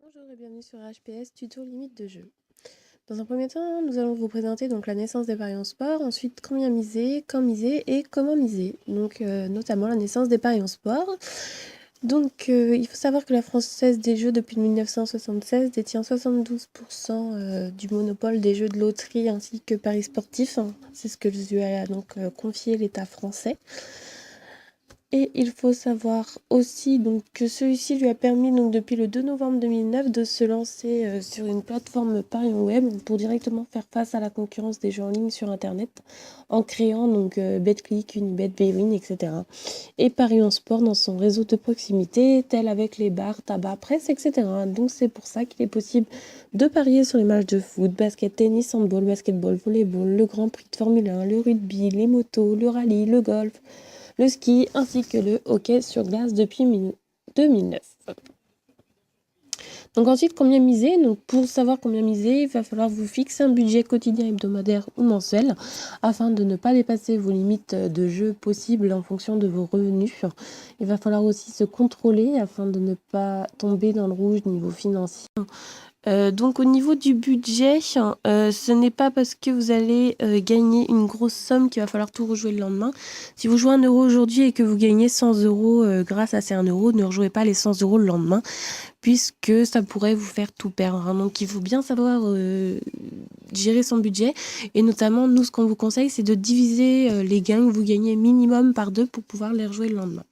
Bonjour et bienvenue sur HPS Tuto Limite de jeu. Dans un premier temps, nous allons vous présenter donc la naissance des paris en sport, ensuite combien miser, quand miser et comment miser. Donc notamment la naissance des paris en sport. Donc il faut savoir que la Française des Jeux depuis 1976 détient 72% du monopole des jeux de loterie ainsi que paris sportifs. C'est ce que lui a donc confié l'État français. Et il faut savoir aussi donc, que celui-ci lui a permis donc, depuis le 2 novembre 2009 de se lancer sur une plateforme Paris Web pour directement faire face à la concurrence des jeux en ligne sur Internet en créant donc BetClick, Unibet, Bwin, etc. Et Paris en sport dans son réseau de proximité, tel avec les bars, tabac, presse, etc. Donc c'est pour ça qu'il est possible de parier sur les matchs de foot, basket, tennis, handball, basketball, volleyball, le Grand Prix de Formule 1, le rugby, les motos, le rallye, le golf, le ski ainsi que le hockey sur glace depuis 2009. Donc ensuite, combien miser? Donc pour savoir combien miser, il va falloir vous fixer un budget quotidien, hebdomadaire ou mensuel afin de ne pas dépasser vos limites de jeu possibles en fonction de vos revenus. Il va falloir aussi se contrôler afin de ne pas tomber dans le rouge niveau financier. Donc au niveau du budget, ce n'est pas parce que vous allez gagner une grosse somme qu'il va falloir tout rejouer le lendemain. Si vous jouez 1 euro aujourd'hui et que vous gagnez 100 euros grâce à ces 1 euro, ne rejouez pas les 100 euros le lendemain, puisque ça pourrait vous faire tout perdre. Donc il faut bien savoir gérer son budget. Et notamment, nous, ce qu'on vous conseille, c'est de diviser les gains que vous gagnez minimum par 2 pour pouvoir les rejouer le lendemain.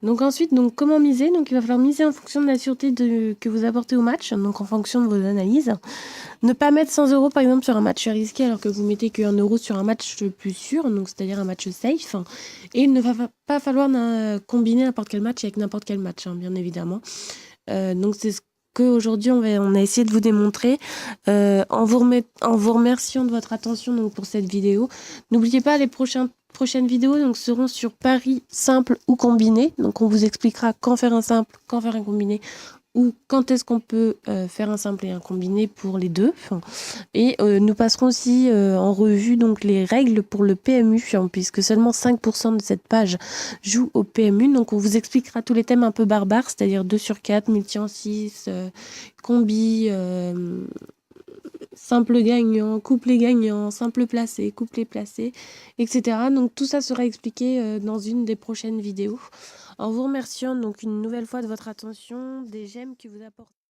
Donc ensuite, comment miser? Donc il va falloir miser en fonction de la sûreté que vous apportez au match, donc en fonction de vos analyses. Ne pas mettre 100 euros par exemple sur un match risqué alors que vous mettez que 1 euro sur un match plus sûr, donc c'est-à-dire un match safe. Et il ne va pas falloir combiner n'importe quel match avec n'importe quel match, bien évidemment. Donc c'est ce qu'aujourd'hui on a essayé de vous démontrer en vous remerciant de votre attention donc, pour cette vidéo. N'oubliez pas les prochaines vidéos donc, seront sur paris simple ou combiné. Donc on vous expliquera quand faire un simple, quand faire un combiné ou quand est-ce qu'on peut faire un simple et un combiné pour les deux. Et nous passerons aussi en revue donc, les règles pour le PMU, puisque seulement 5% de cette page joue au PMU. Donc on vous expliquera tous les thèmes un peu barbares, c'est-à-dire 2 sur 4, multi en 6, combi, simple gagnant, couplet gagnant, simple placé, couplet placé, etc. Donc tout ça sera expliqué dans une des prochaines vidéos. En vous remerciant donc une nouvelle fois de votre attention, des j'aime qui vous apportent.